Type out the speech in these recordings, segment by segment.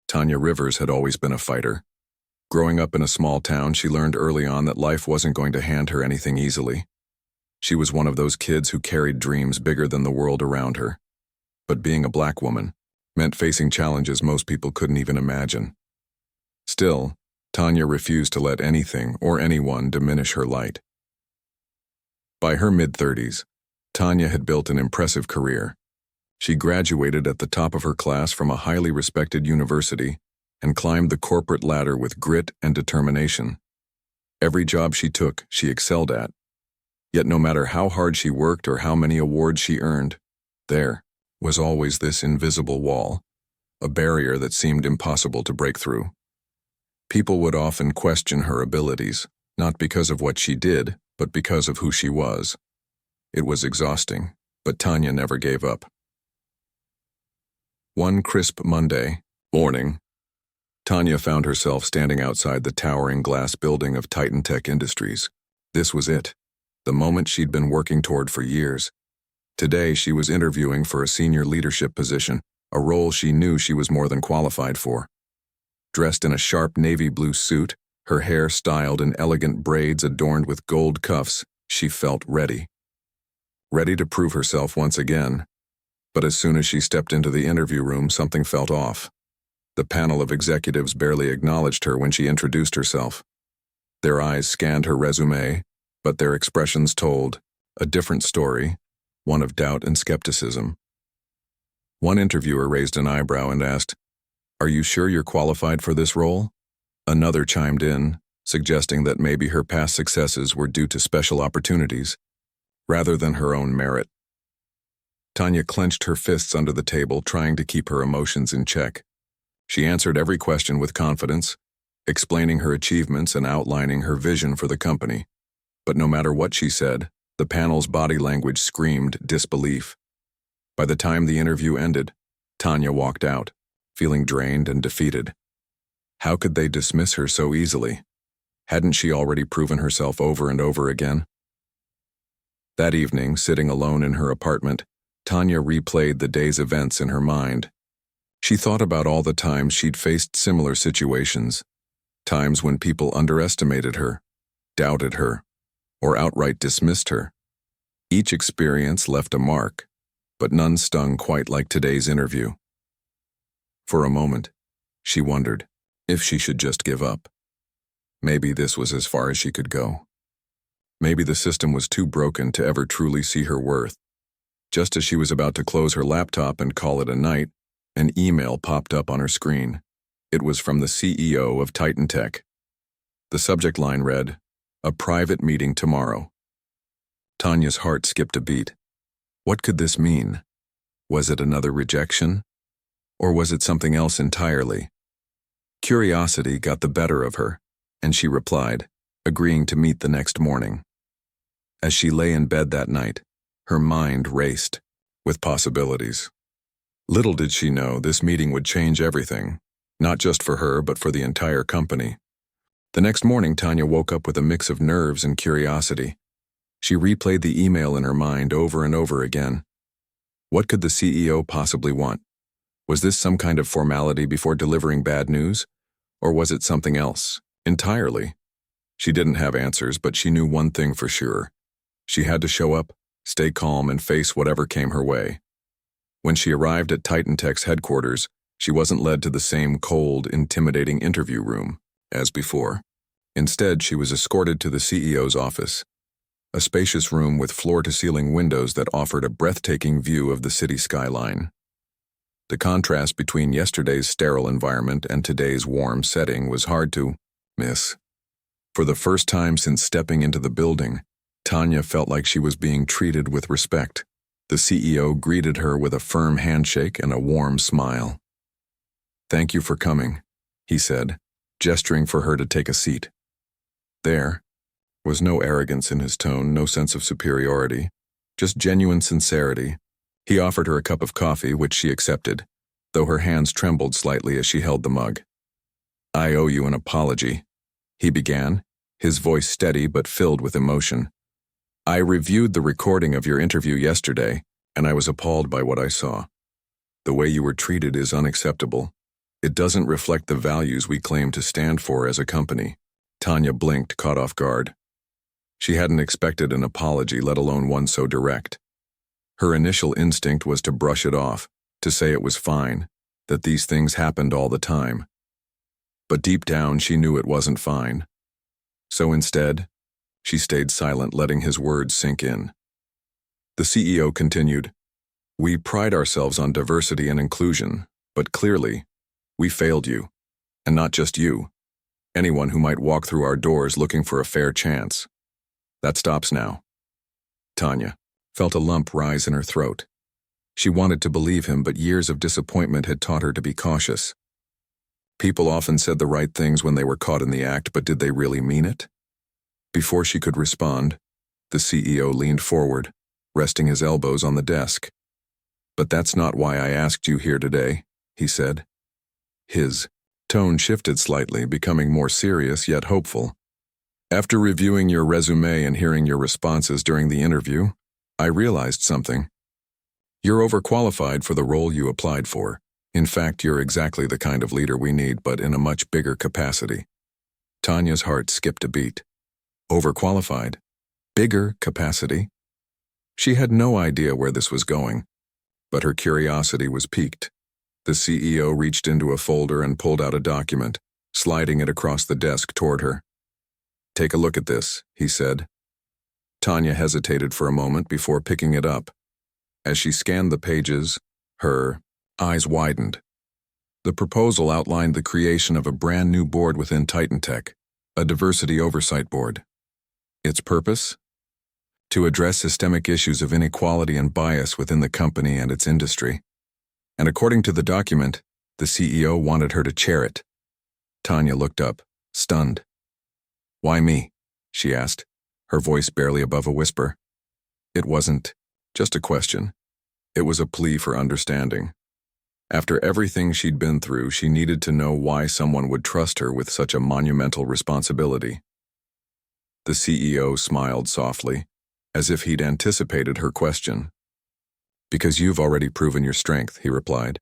Tanya Rivers had always been a fighter. Growing up in a small town, she learned early on that life wasn't going to hand her anything easily. She was one of those kids who carried dreams bigger than the world around her. But being a black woman meant facing challenges most people couldn't even imagine. Still, Tanya refused to let anything or anyone diminish her light. By her mid-30s, Tanya had built an impressive career. She graduated at the top of her class from a highly respected university and climbed the corporate ladder with grit and determination. Every job she took, she excelled at. Yet no matter how hard she worked or how many awards she earned, there was always this invisible wall, a barrier that seemed impossible to break through. People would often question her abilities, not because of what she did, but because of who she was. It was exhausting, but Tanya never gave up. One crisp Monday morning, Tanya found herself standing outside the towering glass building of Titan Tech Industries. This was it, the moment she'd been working toward for years. Today, she was interviewing for a senior leadership position, a role she knew she was more than qualified for. Dressed in a sharp navy blue suit, her hair styled in elegant braids adorned with gold cuffs, she felt ready. Ready to prove herself once again. But as soon as she stepped into the interview room, something felt off. The panel of executives barely acknowledged her when she introduced herself. Their eyes scanned her resume, but their expressions told a different story, one of doubt and skepticism. One interviewer raised an eyebrow and asked, "Are you sure you're qualified for this role?" Another chimed in, suggesting that maybe her past successes were due to special opportunities, rather than her own merit. Tanya clenched her fists under the table, trying to keep her emotions in check. She answered every question with confidence, explaining her achievements and outlining her vision for the company. But no matter what she said, the panel's body language screamed disbelief. By the time the interview ended, Tanya walked out, feeling drained and defeated. How could they dismiss her so easily? Hadn't she already proven herself over and over again? That evening, sitting alone in her apartment, Tanya replayed the day's events in her mind. She thought about all the times she'd faced similar situations, times when people underestimated her, doubted her, or outright dismissed her. Each experience left a mark, but none stung quite like today's interview. For a moment, she wondered if she should just give up. Maybe this was as far as she could go. Maybe the system was too broken to ever truly see her worth. Just as she was about to close her laptop and call it a night, an email popped up on her screen. It was from the CEO of Titan Tech. The subject line read, "A private meeting tomorrow." Tanya's heart skipped a beat. What could this mean? Was it another rejection? Or was it something else entirely? Curiosity got the better of her, and she replied, agreeing to meet the next morning. As she lay in bed that night, her mind raced with possibilities. Little did she know this meeting would change everything, not just for her but for the entire company. The next morning, Tanya woke up with a mix of nerves and curiosity. She replayed the email in her mind over and over again. What could the CEO possibly want? Was this some kind of formality before delivering bad news? Or was it something else, entirely? She didn't have answers, but she knew one thing for sure. She had to show up, stay calm, and face whatever came her way. When she arrived at Titan Tech's headquarters, she wasn't led to the same cold, intimidating interview room as before. Instead, she was escorted to the CEO's office, a spacious room with floor-to-ceiling windows that offered a breathtaking view of the city skyline. The contrast between yesterday's sterile environment and today's warm setting was hard to miss. For the first time since stepping into the building, Tanya felt like she was being treated with respect. The CEO greeted her with a firm handshake and a warm smile. "Thank you for coming," he said, gesturing for her to take a seat. There was no arrogance in his tone, no sense of superiority, just genuine sincerity. He offered her a cup of coffee, which she accepted, though her hands trembled slightly as she held the mug. "I owe you an apology," he began, his voice steady but filled with emotion. "I reviewed the recording of your interview yesterday, and I was appalled by what I saw. The way you were treated is unacceptable. It doesn't reflect the values we claim to stand for as a company. Tanya blinked, caught off guard. She hadn't expected an apology, let alone one so direct. Her initial instinct was to brush it off, to say it was fine, that these things happened all the time. But deep down, she knew it wasn't fine. So instead, she stayed silent, letting his words sink in. The CEO continued, "We pride ourselves on diversity and inclusion, but clearly, we failed you. And not just you. Anyone who might walk through our doors looking for a fair chance. That stops now." Tanya felt a lump rise in her throat. She wanted to believe him, but years of disappointment had taught her to be cautious. People often said the right things when they were caught in the act, but did they really mean it? Before she could respond, the CEO leaned forward, resting his elbows on the desk. "But that's not why I asked you here today," he said. His tone shifted slightly, becoming more serious yet hopeful. "After reviewing your resume and hearing your responses during the interview, I realized something. You're overqualified for the role you applied for. In fact, you're exactly the kind of leader we need, but in a much bigger capacity." Tanya's heart skipped a beat. Overqualified? Bigger capacity? She had no idea where this was going, but her curiosity was piqued. The CEO reached into a folder and pulled out a document, sliding it across the desk toward her. "Take a look at this," he said. Tanya hesitated for a moment before picking it up. As she scanned the pages, her eyes widened. The proposal outlined the creation of a brand new board within Titan Tech, a diversity oversight board. Its purpose? To address systemic issues of inequality and bias within the company and its industry. And according to the document, the CEO wanted her to chair it. Tanya looked up, stunned. "Why me?" she asked, her voice barely above a whisper. It wasn't just a question. It was a plea for understanding. After everything she'd been through, she needed to know why someone would trust her with such a monumental responsibility. The CEO smiled softly, as if he'd anticipated her question. "Because you've already proven your strength," he replied.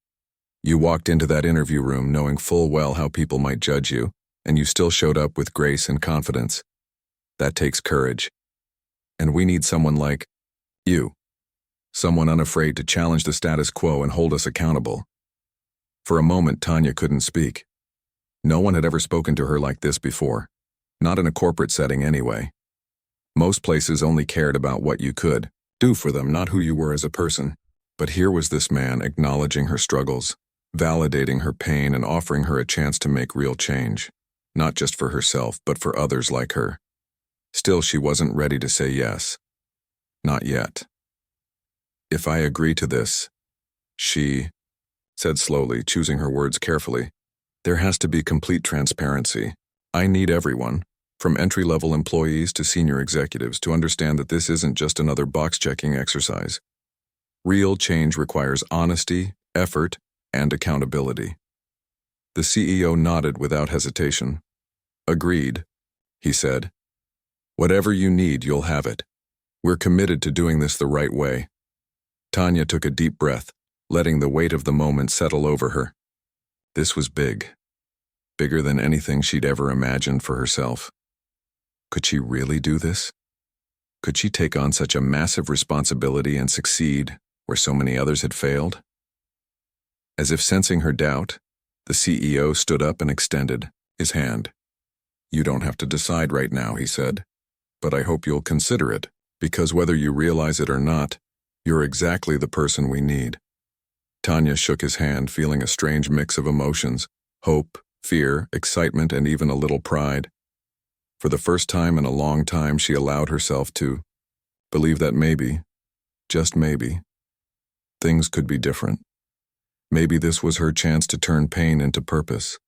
"You walked into that interview room knowing full well how people might judge you, and you still showed up with grace and confidence. That takes courage. And we need someone like you. Someone unafraid to challenge the status quo and hold us accountable." For a moment, Tanya couldn't speak. No one had ever spoken to her like this before. Not in a corporate setting anyway. Most places only cared about what you could do for them, not who you were as a person. But here was this man acknowledging her struggles, validating her pain, and offering her a chance to make real change. Not just for herself, but for others like her. Still, she wasn't ready to say yes. Not yet. "If I agree to this," she said slowly, choosing her words carefully, "there has to be complete transparency. I need everyone, from entry-level employees to senior executives, to understand that this isn't just another box-checking exercise. Real change requires honesty, effort, and accountability." The CEO nodded without hesitation. "Agreed," he said. "Whatever you need, you'll have it. We're committed to doing this the right way." Tanya took a deep breath, letting the weight of the moment settle over her. This was big. Bigger than anything she'd ever imagined for herself. Could she really do this? Could she take on such a massive responsibility and succeed where so many others had failed? As if sensing her doubt, the CEO stood up and extended his hand. "You don't have to decide right now," he said, "but I hope you'll consider it, because whether you realize it or not, you're exactly the person we need." Tanya shook his hand, feeling a strange mix of emotions: hope, fear, excitement, and even a little pride. For the first time in a long time, she allowed herself to believe that maybe, just maybe, things could be different. Maybe this was her chance to turn pain into purpose,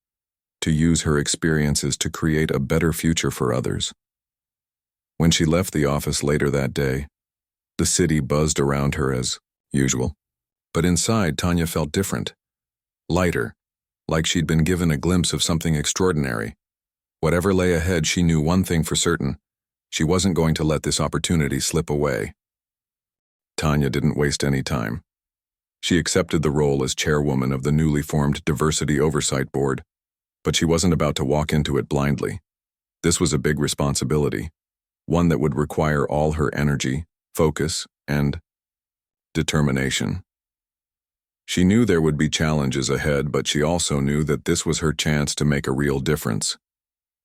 to use her experiences to create a better future for others. When she left the office later that day, the city buzzed around her as usual. But inside, Tanya felt different. Lighter, like she'd been given a glimpse of something extraordinary. Whatever lay ahead, she knew one thing for certain: she wasn't going to let this opportunity slip away. Tanya didn't waste any time. She accepted the role as chairwoman of the newly formed Diversity Oversight Board, but she wasn't about to walk into it blindly. This was a big responsibility, one that would require all her energy, focus, and determination. She knew there would be challenges ahead, but she also knew that this was her chance to make a real difference.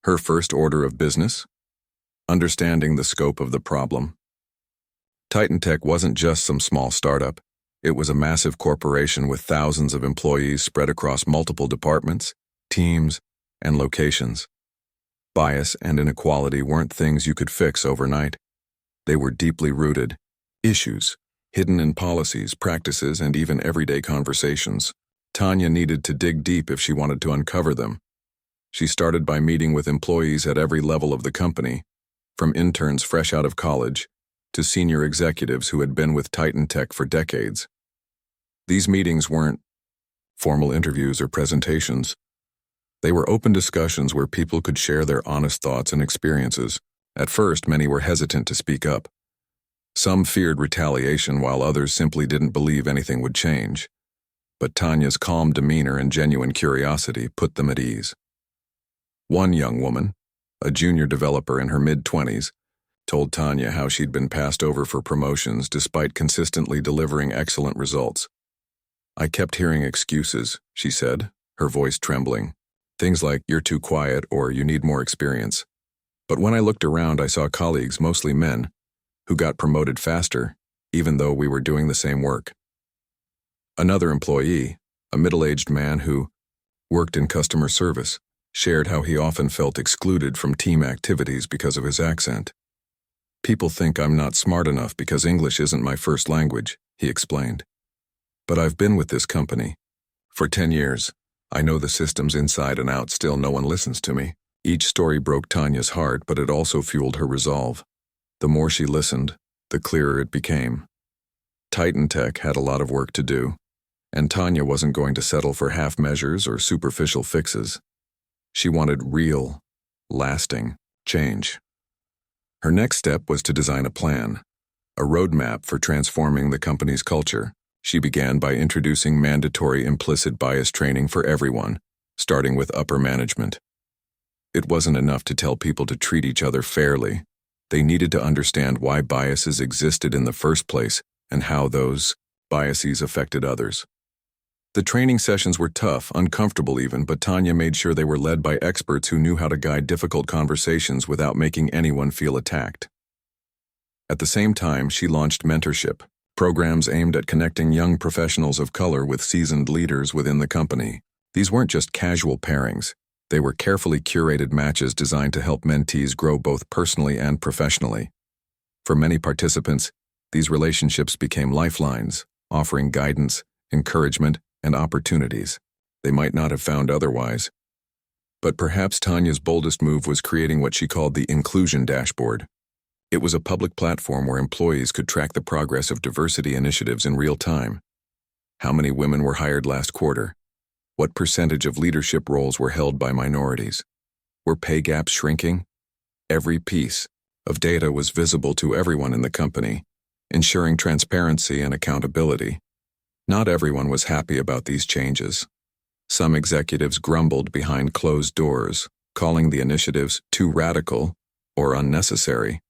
Her first order of business? Understanding the scope of the problem. Titan Tech wasn't just some small startup. It was a massive corporation with thousands of employees spread across multiple departments, teams, and locations. Bias and inequality weren't things you could fix overnight. They were deeply rooted issues, hidden in policies, practices, and even everyday conversations. Tanya needed to dig deep if she wanted to uncover them. She started by meeting with employees at every level of the company, from interns fresh out of college to senior executives who had been with Titan Tech for decades. These meetings weren't formal interviews or presentations. They were open discussions where people could share their honest thoughts and experiences. At first, many were hesitant to speak up. Some feared retaliation, while others simply didn't believe anything would change. But Tanya's calm demeanor and genuine curiosity put them at ease. One young woman, a junior developer in her mid-20s, told Tanya how she'd been passed over for promotions despite consistently delivering excellent results. "I kept hearing excuses," she said, her voice trembling. Things like, "You're too quiet," or "You need more experience." But when I looked around, I saw colleagues, mostly men, who got promoted faster, even though we were doing the same work. Another employee, a middle-aged man who worked in customer service, shared how he often felt excluded from team activities because of his accent. "People think I'm not smart enough because English isn't my first language," he explained. "But I've been with this company for 10 years. I know the systems inside and out, still no one listens to me." Each story broke Tanya's heart, but it also fueled her resolve. The more she listened, the clearer it became. Titan Tech had a lot of work to do, and Tanya wasn't going to settle for half measures or superficial fixes. She wanted real, lasting change. Her next step was to design a plan, a roadmap for transforming the company's culture. She began by introducing mandatory implicit bias training for everyone, starting with upper management. It wasn't enough to tell people to treat each other fairly. They needed to understand why biases existed in the first place and how those biases affected others. The training sessions were tough, uncomfortable even, but Tanya made sure they were led by experts who knew how to guide difficult conversations without making anyone feel attacked. At the same time, she launched mentorship, programs aimed at connecting young professionals of color with seasoned leaders within the company. These weren't just casual pairings. They were carefully curated matches designed to help mentees grow both personally and professionally. For many participants, these relationships became lifelines, offering guidance, encouragement, and opportunities they might not have found otherwise. But perhaps Tanya's boldest move was creating what she called the Inclusion Dashboard. It was a public platform where employees could track the progress of diversity initiatives in real time. How many women were hired last quarter? What percentage of leadership roles were held by minorities? Were pay gaps shrinking? Every piece of data was visible to everyone in the company, ensuring transparency and accountability. Not everyone was happy about these changes. Some executives grumbled behind closed doors, calling the initiatives too radical or unnecessary.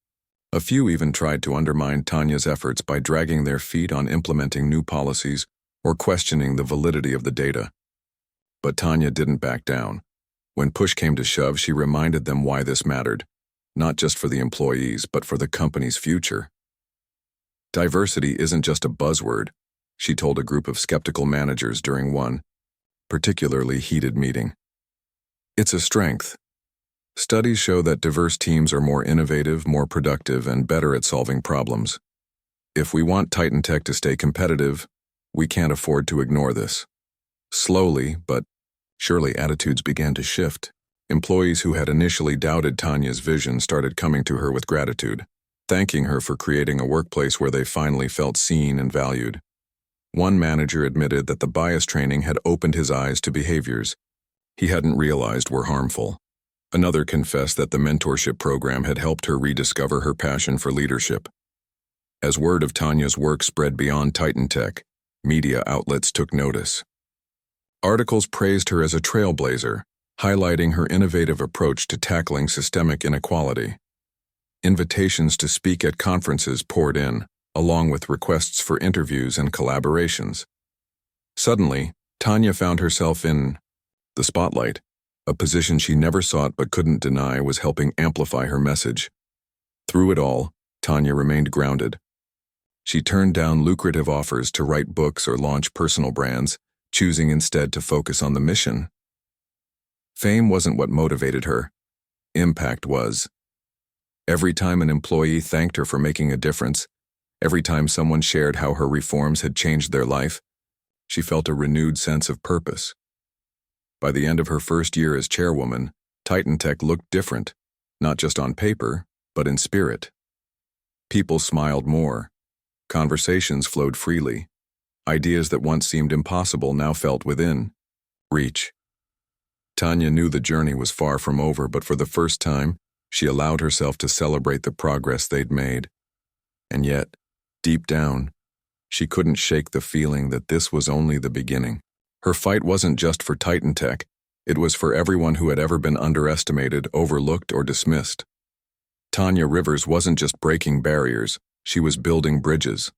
A few even tried to undermine Tanya's efforts by dragging their feet on implementing new policies or questioning the validity of the data. But Tanya didn't back down. When push came to shove, she reminded them why this mattered, not just for the employees, but for the company's future. Diversity isn't just a buzzword, she told a group of skeptical managers during one particularly heated meeting. It's a strength. Studies show that diverse teams are more innovative, more productive, and better at solving problems. If we want Titan Tech to stay competitive, we can't afford to ignore this. Slowly, but surely, attitudes began to shift. Employees who had initially doubted Tanya's vision started coming to her with gratitude, thanking her for creating a workplace where they finally felt seen and valued. One manager admitted that the bias training had opened his eyes to behaviors he hadn't realized were harmful. Another confessed that the mentorship program had helped her rediscover her passion for leadership. As word of Tanya's work spread beyond Titan Tech, Media outlets took notice. Articles praised her as a trailblazer, highlighting her innovative approach to tackling systemic inequality. Invitations to speak at conferences poured in, along with requests for interviews and collaborations. Suddenly, Tanya found herself in the spotlight. A position she never sought but couldn't deny was helping amplify her message. Through it all, Tanya remained grounded. She turned down lucrative offers to write books or launch personal brands, choosing instead to focus on the mission. Fame wasn't what motivated her. Impact was. Every time an employee thanked her for making a difference, every time someone shared how her reforms had changed their life, she felt a renewed sense of purpose. By the end of her first year as chairwoman, Titan Tech looked different, not just on paper, but in spirit. People smiled more. Conversations flowed freely. Ideas that once seemed impossible now felt within reach. Tanya knew the journey was far from over, but for the first time, she allowed herself to celebrate the progress they'd made. And yet, deep down, she couldn't shake the feeling that this was only the beginning. Her fight wasn't just for Titan Tech, it was for everyone who had ever been underestimated, overlooked, or dismissed. Tanya Rivers wasn't just breaking barriers, she was building bridges.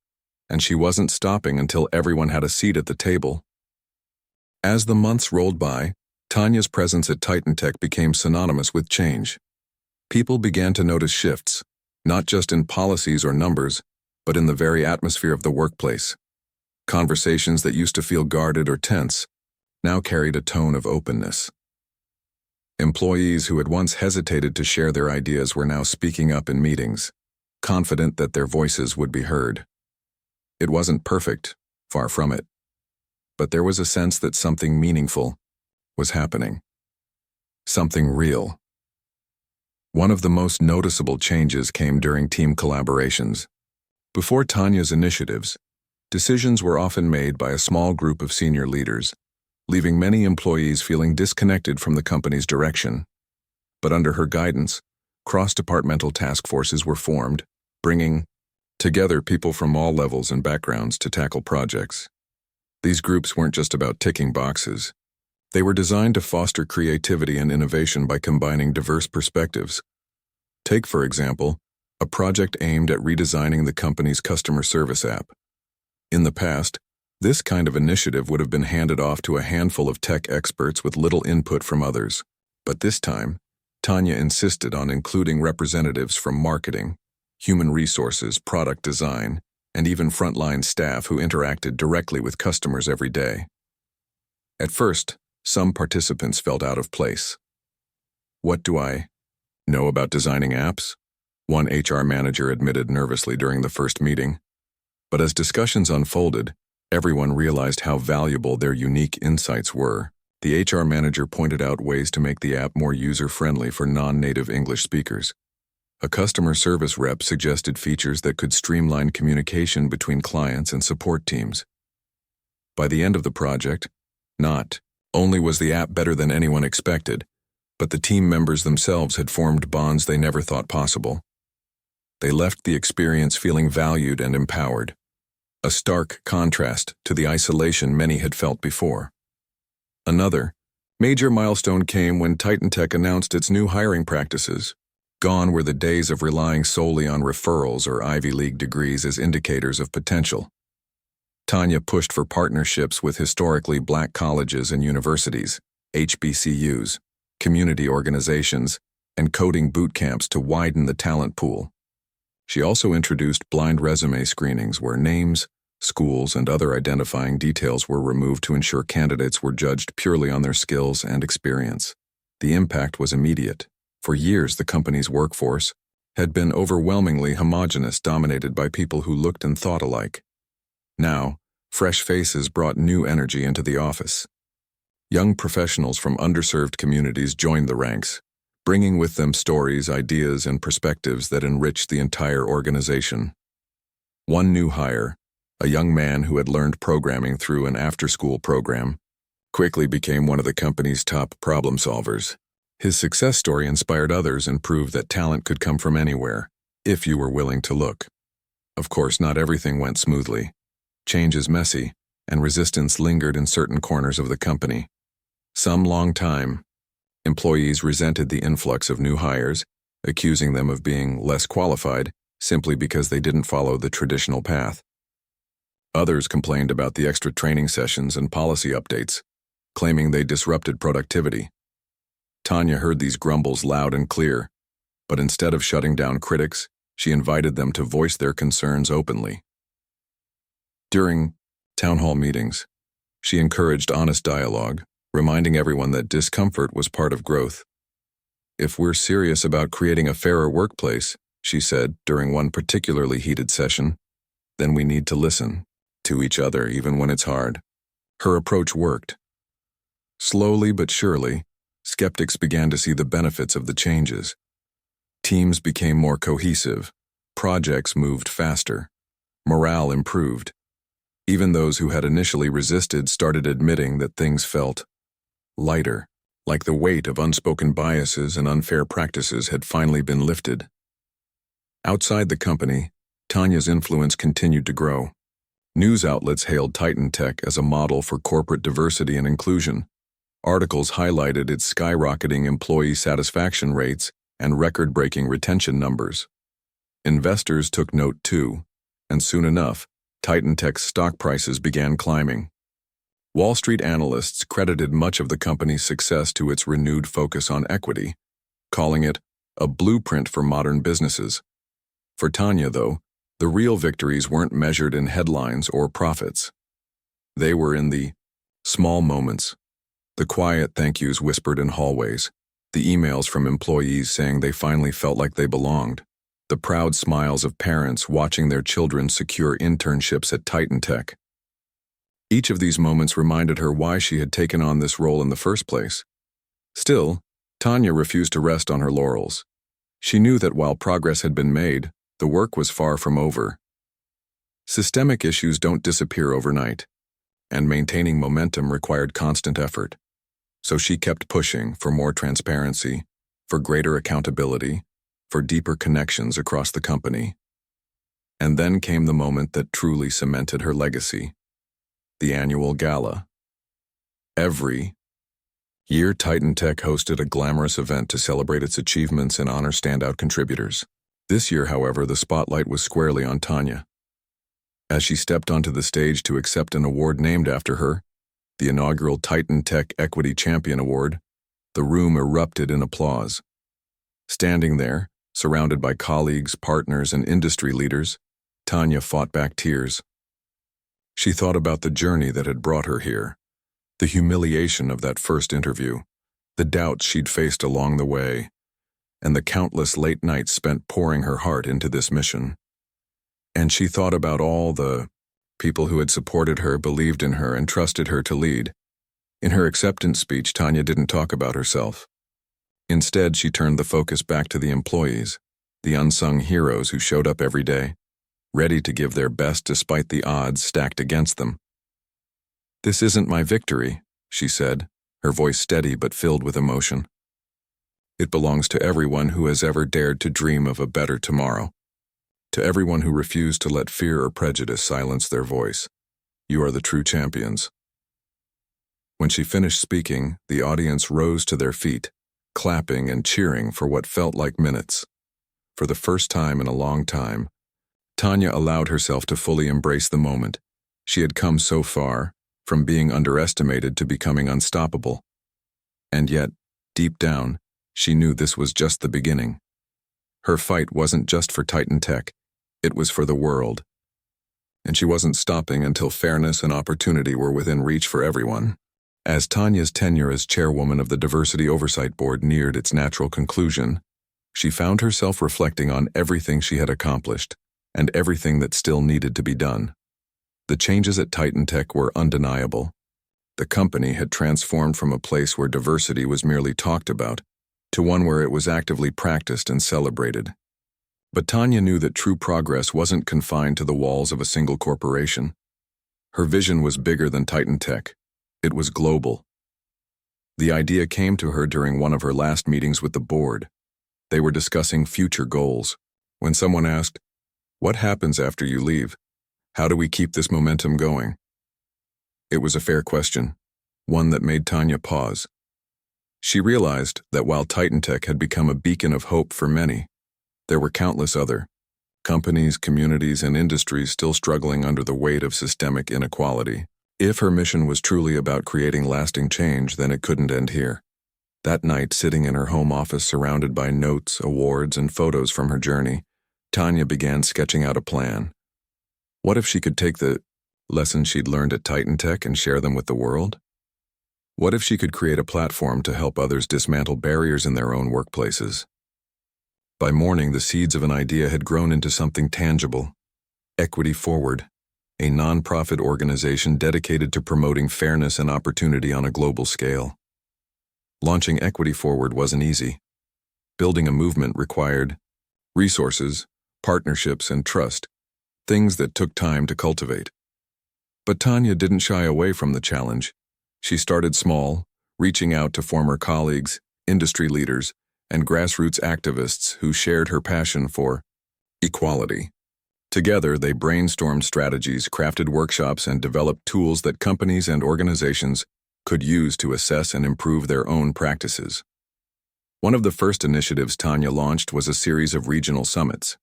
And she wasn't stopping until everyone had a seat at the table. As the months rolled by, Tanya's presence at Titan Tech became synonymous with change. People began to notice shifts, not just in policies or numbers, but in the very atmosphere of the workplace. Conversations that used to feel guarded or tense now carried a tone of openness. Employees who had once hesitated to share their ideas were now speaking up in meetings, confident that their voices would be heard. It wasn't perfect, far from it, but there was a sense that something meaningful was happening. Something real. One of the most noticeable changes came during team collaborations. Before Tanya's initiatives, decisions were often made by a small group of senior leaders, leaving many employees feeling disconnected from the company's direction. But under her guidance, cross-departmental task forces were formed, bringing together people from all levels and backgrounds to tackle projects. These groups weren't just about ticking boxes. They were designed to foster creativity and innovation by combining diverse perspectives. Take, for example, a project aimed at redesigning the company's customer service app. In the past, this kind of initiative would have been handed off to a handful of tech experts with little input from others. But this time, Tanya insisted on including representatives from marketing, human resources, product design, and even frontline staff who interacted directly with customers every day. At first, some participants felt out of place. What do I know about designing apps? One HR manager admitted nervously during the first meeting. But as discussions unfolded, everyone realized how valuable their unique insights were. The HR manager pointed out ways to make the app more user-friendly for non-native English speakers. A customer service rep suggested features that could streamline communication between clients and support teams. By the end of the project, not only was the app better than anyone expected, but the team members themselves had formed bonds they never thought possible. They left the experience feeling valued and empowered, a stark contrast to the isolation many had felt before. Another major milestone came when Titan Tech announced its new hiring practices. Gone were the days of relying solely on referrals or Ivy League degrees as indicators of potential. Tanya pushed for partnerships with historically black colleges and universities, HBCUs, community organizations, and coding boot camps to widen the talent pool. She also introduced blind resume screenings where names, schools, and other identifying details were removed to ensure candidates were judged purely on their skills and experience. The impact was immediate. For years, the company's workforce had been overwhelmingly homogeneous, dominated by people who looked and thought alike. Now, fresh faces brought new energy into the office. Young professionals from underserved communities joined the ranks, bringing with them stories, ideas, and perspectives that enriched the entire organization. One new hire, a young man who had learned programming through an after-school program, quickly became one of the company's top problem solvers. His success story inspired others and proved that talent could come from anywhere, if you were willing to look. Of course, not everything went smoothly. Change is messy, and resistance lingered in certain corners of the company. Some long time, employees resented the influx of new hires, accusing them of being less qualified simply because they didn't follow the traditional path. Others complained about the extra training sessions and policy updates, claiming they disrupted productivity. Tanya heard these grumbles loud and clear, but instead of shutting down critics, she invited them to voice their concerns openly. During town hall meetings, she encouraged honest dialogue, reminding everyone that discomfort was part of growth. "If we're serious about creating a fairer workplace," she said during one particularly heated session, "then we need to listen to each other even when it's hard." Her approach worked. Slowly but surely, skeptics began to see the benefits of the changes. Teams became more cohesive, projects moved faster, morale improved. Even those who had initially resisted started admitting that things felt lighter, like the weight of unspoken biases and unfair practices had finally been lifted. Outside the company, Tanya's influence continued to grow. News outlets hailed Titan Tech as a model for corporate diversity and inclusion. Articles highlighted its skyrocketing employee satisfaction rates and record-breaking retention numbers. Investors took note too, and soon enough, Titan Tech's stock prices began climbing. Wall Street analysts credited much of the company's success to its renewed focus on equity, calling it a blueprint for modern businesses. For Tanya, though, the real victories weren't measured in headlines or profits. They were in the small moments, the quiet thank yous whispered in hallways, the emails from employees saying they finally felt like they belonged, the proud smiles of parents watching their children secure internships at Titan Tech. Each of these moments reminded her why she had taken on this role in the first place. Still, Tanya refused to rest on her laurels. She knew that while progress had been made, the work was far from over. Systemic issues don't disappear overnight, and maintaining momentum required constant effort. So she kept pushing for more transparency, for greater accountability, for deeper connections across the company. And then came the moment that truly cemented her legacy: the annual gala. Every year, Titan Tech hosted a glamorous event to celebrate its achievements and honor standout contributors. This year, however, the spotlight was squarely on Tanya. As she stepped onto the stage to accept an award named after her, the inaugural Titan Tech Equity Champion Award, the room erupted in applause. Standing there, surrounded by colleagues, partners, and industry leaders, Tanya fought back tears. She thought about the journey that had brought her here, the humiliation of that first interview, the doubts she'd faced along the way, and the countless late nights spent pouring her heart into this mission. And she thought about all the people who had supported her, believed in her, and trusted her to lead. In her acceptance speech, Tanya didn't talk about herself. Instead, she turned the focus back to the employees, the unsung heroes who showed up every day, ready to give their best despite the odds stacked against them. "This isn't my victory," she said, her voice steady but filled with emotion. "It belongs to everyone who has ever dared to dream of a better tomorrow. To everyone who refused to let fear or prejudice silence their voice. You are the true champions." When she finished speaking, the audience rose to their feet, clapping and cheering for what felt like minutes. For the first time in a long time, Tanya allowed herself to fully embrace the moment. She had come so far, from being underestimated to becoming unstoppable. And yet, deep down, she knew this was just the beginning. Her fight wasn't just for Titan Tech, it was for the world. And she wasn't stopping until fairness and opportunity were within reach for everyone. As Tanya's tenure as chairwoman of the Diversity Oversight Board neared its natural conclusion, she found herself reflecting on everything she had accomplished and everything that still needed to be done. The changes at Titan Tech were undeniable. The company had transformed from a place where diversity was merely talked about to one where it was actively practiced and celebrated. But Tanya knew that true progress wasn't confined to the walls of a single corporation. Her vision was bigger than Titan Tech. It was global. The idea came to her during one of her last meetings with the board. They were discussing future goals, when someone asked, "What happens after you leave? How do we keep this momentum going?" It was a fair question, one that made Tanya pause. She realized that while Titan Tech had become a beacon of hope for many, there were countless other companies, communities, and industries still struggling under the weight of systemic inequality. If her mission was truly about creating lasting change, then it couldn't end here. That night, sitting in her home office surrounded by notes, awards, and photos from her journey, Tanya began sketching out a plan. What if she could take the lessons she'd learned at Titan Tech and share them with the world? What if she could create a platform to help others dismantle barriers in their own workplaces? By morning, the seeds of an idea had grown into something tangible. Equity Forward, a nonprofit organization dedicated to promoting fairness and opportunity on a global scale. Launching Equity Forward wasn't easy. Building a movement required resources, partnerships, and trust, things that took time to cultivate. But Tanya didn't shy away from the challenge. She started small, reaching out to former colleagues, industry leaders, and grassroots activists who shared her passion for equality. Together, they brainstormed strategies, crafted workshops, and developed tools that companies and organizations could use to assess and improve their own practices. One of the first initiatives Tanya launched was a series of regional summits.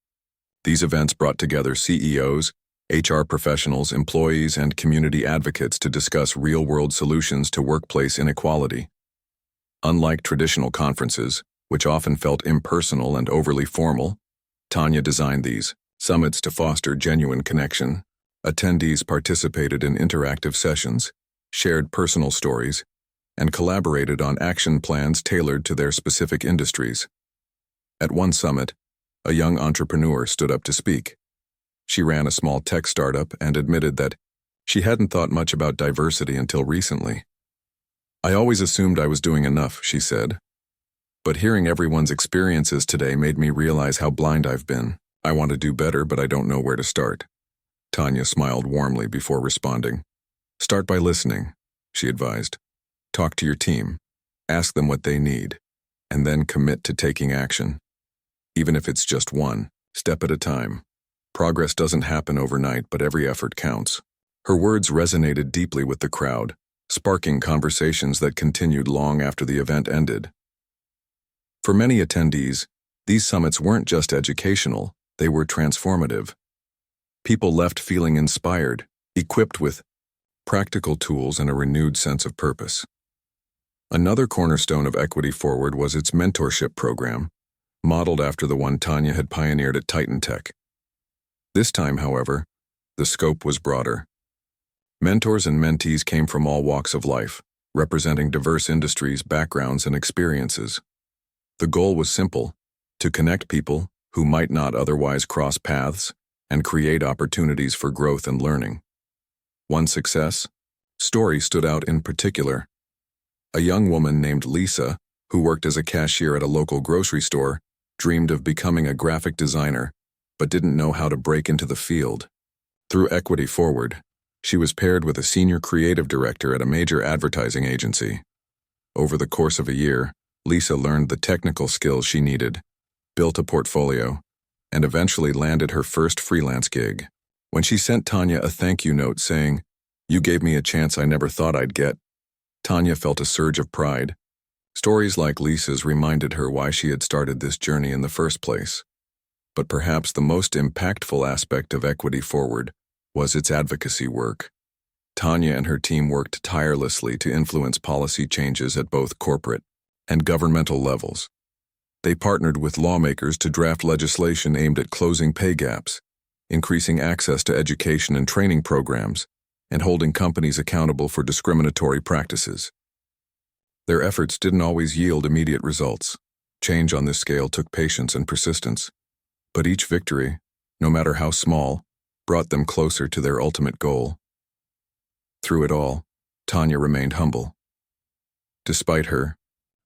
These events brought together CEOs, HR professionals, employees, and community advocates to discuss real-world solutions to workplace inequality. Unlike traditional conferences, which often felt impersonal and overly formal, Tanya designed these summits to foster genuine connection. Attendees participated in interactive sessions, shared personal stories, and collaborated on action plans tailored to their specific industries. At one summit, a young entrepreneur stood up to speak. She ran a small tech startup and admitted that she hadn't thought much about diversity until recently. "I always assumed I was doing enough," she said. "But hearing everyone's experiences today made me realize how blind I've been. I want to do better, but I don't know where to start." Tanya smiled warmly before responding. "Start by listening," she advised. "Talk to your team, ask them what they need, and then commit to taking action. Even if it's just one step at a time. Progress doesn't happen overnight, but every effort counts." Her words resonated deeply with the crowd, sparking conversations that continued long after the event ended. For many attendees, these summits weren't just educational, they were transformative. People left feeling inspired, equipped with practical tools and a renewed sense of purpose. Another cornerstone of Equity Forward was its mentorship program, modeled after the one Tanya had pioneered at Titan Tech. This time, however, the scope was broader. Mentors and mentees came from all walks of life, representing diverse industries, backgrounds, and experiences. The goal was simple: to connect people who might not otherwise cross paths and create opportunities for growth and learning. One success story stood out in particular. A young woman named Lisa, who worked as a cashier at a local grocery store, dreamed of becoming a graphic designer, but didn't know how to break into the field. Through Equity Forward, she was paired with a senior creative director at a major advertising agency. Over the course of a year, Lisa learned the technical skills she needed, built a portfolio, and eventually landed her first freelance gig. When she sent Tanya a thank you note saying, "You gave me a chance I never thought I'd get," Tanya felt a surge of pride. Stories like Lisa's reminded her why she had started this journey in the first place. But perhaps the most impactful aspect of Equity Forward was its advocacy work. Tanya and her team worked tirelessly to influence policy changes at both corporate and governmental levels. They partnered with lawmakers to draft legislation aimed at closing pay gaps, increasing access to education and training programs, and holding companies accountable for discriminatory practices. Their efforts didn't always yield immediate results. Change on this scale took patience and persistence. But each victory, no matter how small, brought them closer to their ultimate goal. Through it all, Tanya remained humble. Despite her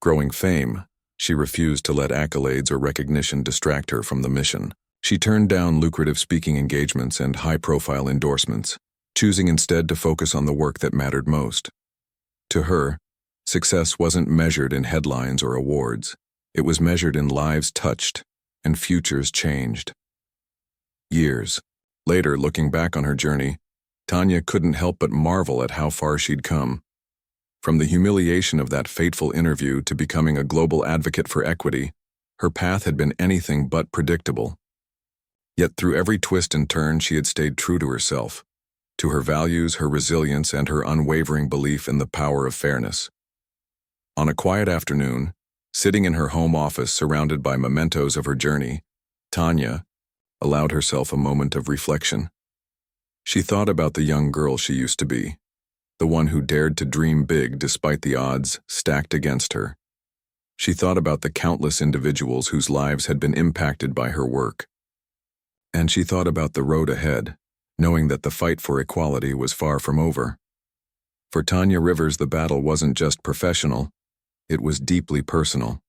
growing fame, she refused to let accolades or recognition distract her from the mission. She turned down lucrative speaking engagements and high-profile endorsements, choosing instead to focus on the work that mattered most. To her, success wasn't measured in headlines or awards. It was measured in lives touched and futures changed. Years later, looking back on her journey, Tanya couldn't help but marvel at how far she'd come. From the humiliation of that fateful interview to becoming a global advocate for equity, her path had been anything but predictable. Yet through every twist and turn, she had stayed true to herself, to her values, her resilience, and her unwavering belief in the power of fairness. On a quiet afternoon, sitting in her home office surrounded by mementos of her journey, Tanya allowed herself a moment of reflection. She thought about the young girl she used to be, the one who dared to dream big despite the odds stacked against her. She thought about the countless individuals whose lives had been impacted by her work. And she thought about the road ahead, knowing that the fight for equality was far from over. For Tanya Rivers, the battle wasn't just professional, it was deeply personal.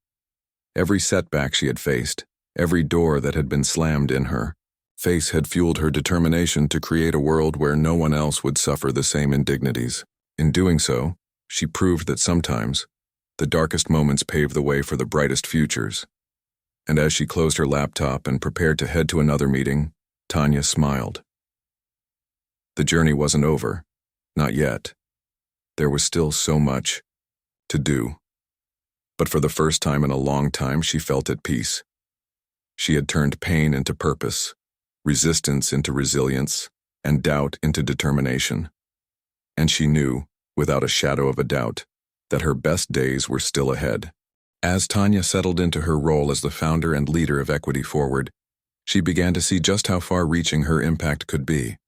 Every setback she had faced, every door that had been slammed in her face had fueled her determination to create a world where no one else would suffer the same indignities. In doing so, she proved that sometimes the darkest moments pave the way for the brightest futures. And as she closed her laptop and prepared to head to another meeting, Tanya smiled. The journey wasn't over, not yet. There was still so much to do. But for the first time in a long time, she felt at peace. She had turned pain into purpose, resistance into resilience, and doubt into determination. And she knew, without a shadow of a doubt, that her best days were still ahead. As Tanya settled into her role as the founder and leader of Equity Forward, she began to see just how far-reaching her impact could be.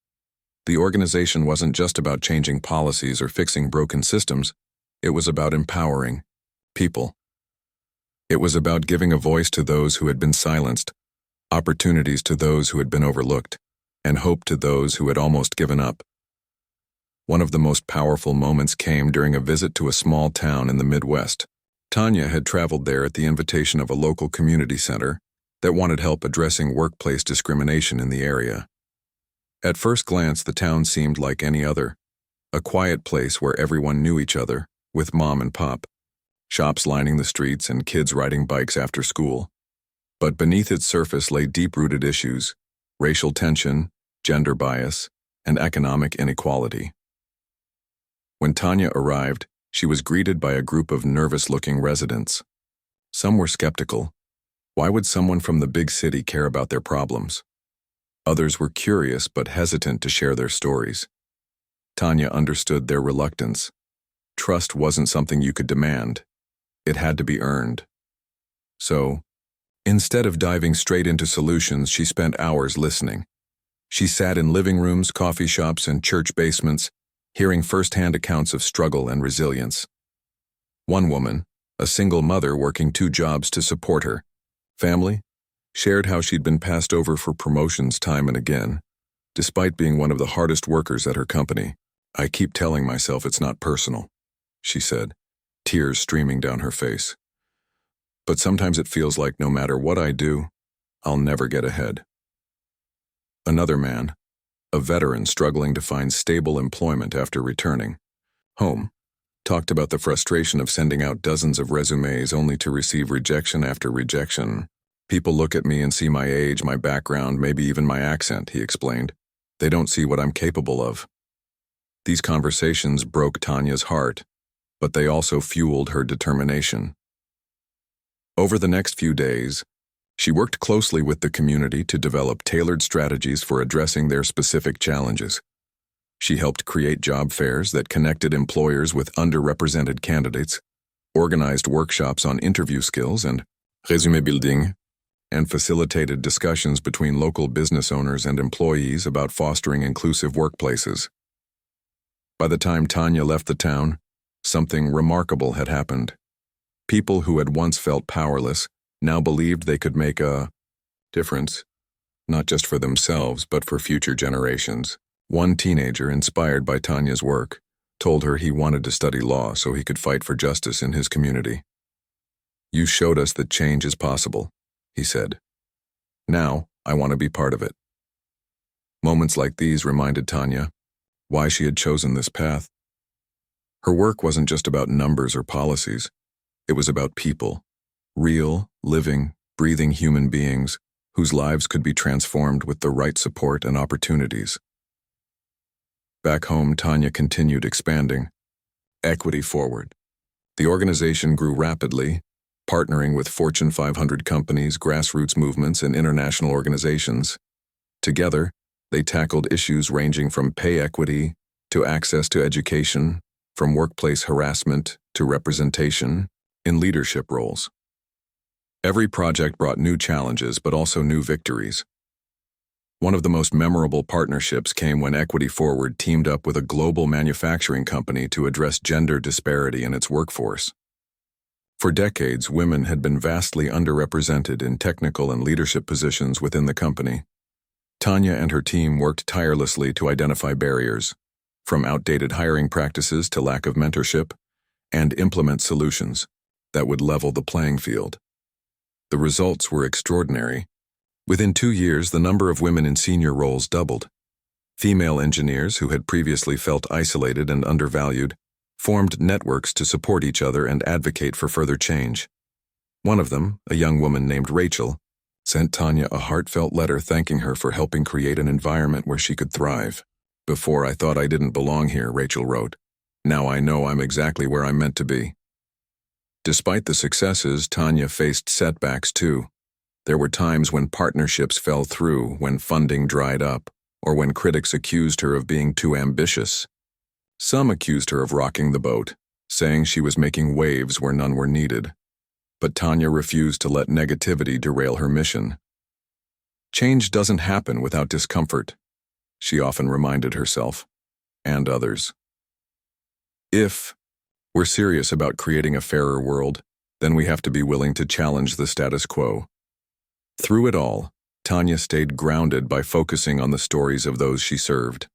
The organization wasn't just about changing policies or fixing broken systems, it was about empowering people. It was about giving a voice to those who had been silenced, opportunities to those who had been overlooked, and hope to those who had almost given up. One of the most powerful moments came during a visit to a small town in the Midwest. Tanya had traveled there at the invitation of a local community center that wanted help addressing workplace discrimination in the area. At first glance, the town seemed like any other, a quiet place where everyone knew each other, with mom and pop, shops lining the streets and kids riding bikes after school. But beneath its surface lay deep-rooted issues, racial tension, gender bias, and economic inequality. When Tanya arrived, she was greeted by a group of nervous-looking residents. Some were skeptical. Why would someone from the big city care about their problems? Others were curious but hesitant to share their stories. Tanya understood their reluctance. Trust wasn't something you could demand. It had to be earned. So, instead of diving straight into solutions, she spent hours listening. She sat in living rooms, coffee shops, and church basements, hearing firsthand accounts of struggle and resilience. One woman, a single mother working 2 jobs to support her family, shared how she'd been passed over for promotions time and again, despite being one of the hardest workers at her company. "I keep telling myself it's not personal," she said, tears streaming down her face. "But sometimes it feels like no matter what I do, I'll never get ahead." Another man, a veteran struggling to find stable employment after returning home, talked about the frustration of sending out dozens of resumes only to receive rejection after rejection. "People look at me and see my age, my background, maybe even my accent," he explained. "They don't see what I'm capable of." These conversations broke Tanya's heart, but they also fueled her determination. Over the next few days, she worked closely with the community to develop tailored strategies for addressing their specific challenges. She helped create job fairs that connected employers with underrepresented candidates, organized workshops on interview skills and resume building, and facilitated discussions between local business owners and employees about fostering inclusive workplaces. By the time Tanya left the town, something remarkable had happened. People who had once felt powerless now believed they could make a difference, not just for themselves but for future generations. One teenager, inspired by Tanya's work, told her he wanted to study law so he could fight for justice in his community. "You showed us that change is possible," he said. "Now, I want to be part of it." Moments like these reminded Tanya why she had chosen this path. Her work wasn't just about numbers or policies. It was about people, real, living, breathing human beings whose lives could be transformed with the right support and opportunities. Back home, Tanya continued expanding. Equity Forward. The organization grew rapidly, partnering with Fortune 500 companies, grassroots movements, and international organizations. Together, they tackled issues ranging from pay equity to access to education, from workplace harassment to representation in leadership roles. Every project brought new challenges but also new victories. One of the most memorable partnerships came when Equity Forward teamed up with a global manufacturing company to address gender disparity in its workforce. For decades, women had been vastly underrepresented in technical and leadership positions within the company. Tanya and her team worked tirelessly to identify barriers, from outdated hiring practices to lack of mentorship, and implement solutions that would level the playing field. The results were extraordinary. Within 2 years, the number of women in senior roles doubled. Female engineers who had previously felt isolated and undervalued formed networks to support each other and advocate for further change. One of them, a young woman named Rachel, sent Tanya a heartfelt letter thanking her for helping create an environment where she could thrive. "Before I thought I didn't belong here," Rachel wrote. "Now I know I'm exactly where I'm meant to be." Despite the successes, Tanya faced setbacks too. There were times when partnerships fell through, when funding dried up, or when critics accused her of being too ambitious. Some accused her of rocking the boat, saying she was making waves where none were needed. But Tanya refused to let negativity derail her mission. Change doesn't happen without discomfort, she often reminded herself, and others. If we're serious about creating a fairer world, then we have to be willing to challenge the status quo. Through it all, Tanya stayed grounded by focusing on the stories of those she served.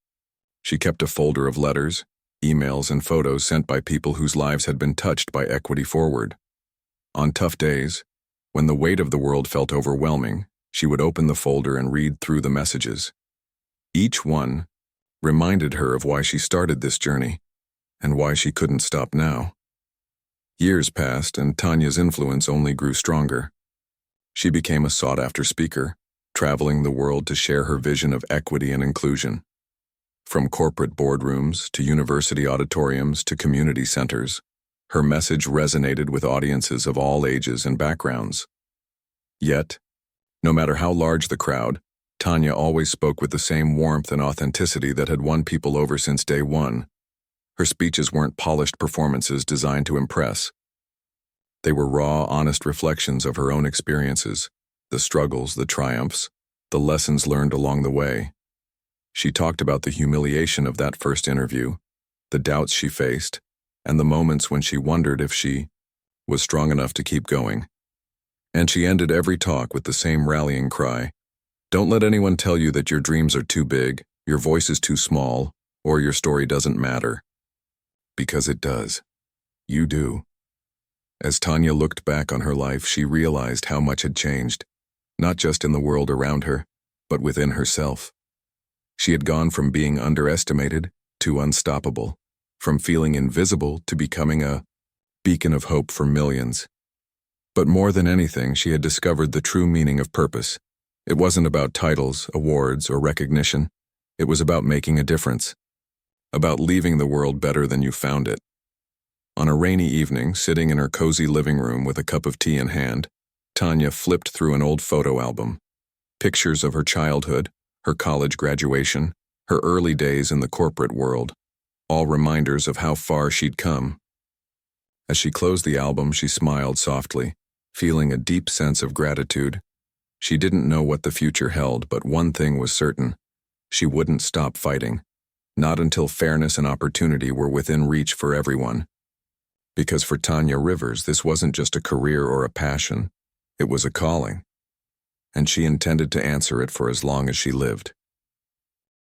She kept a folder of letters, emails, and photos sent by people whose lives had been touched by Equity Forward. On tough days, when the weight of the world felt overwhelming, she would open the folder and read through the messages. Each one reminded her of why she started this journey and why she couldn't stop now. Years passed, and Tanya's influence only grew stronger. She became a sought-after speaker, traveling the world to share her vision of equity and inclusion. From corporate boardrooms to university auditoriums to community centers, her message resonated with audiences of all ages and backgrounds. Yet, no matter how large the crowd, Tanya always spoke with the same warmth and authenticity that had won people over since day one. Her speeches weren't polished performances designed to impress. They were raw, honest reflections of her own experiences, the struggles, the triumphs, the lessons learned along the way. She talked about the humiliation of that first interview, the doubts she faced, and the moments when she wondered if she was strong enough to keep going. And she ended every talk with the same rallying cry: "Don't let anyone tell you that your dreams are too big, your voice is too small, or your story doesn't matter. Because it does. You do." As Tanya looked back on her life, she realized how much had changed, not just in the world around her, but within herself. She had gone from being underestimated to unstoppable, from feeling invisible to becoming a beacon of hope for millions. But more than anything, she had discovered the true meaning of purpose. It wasn't about titles, awards, or recognition. It was about making a difference, about leaving the world better than you found it. On a rainy evening, sitting in her cozy living room with a cup of tea in hand, Tanya flipped through an old photo album. Pictures of her childhood, her college graduation, her early days in the corporate world, all reminders of how far she'd come. As she closed the album, she smiled softly, feeling a deep sense of gratitude. She didn't know what the future held, but one thing was certain: she wouldn't stop fighting, not until fairness and opportunity were within reach for everyone. Because for Tanya Rivers, this wasn't just a career or a passion, it was a calling, and she intended to answer it for as long as she lived.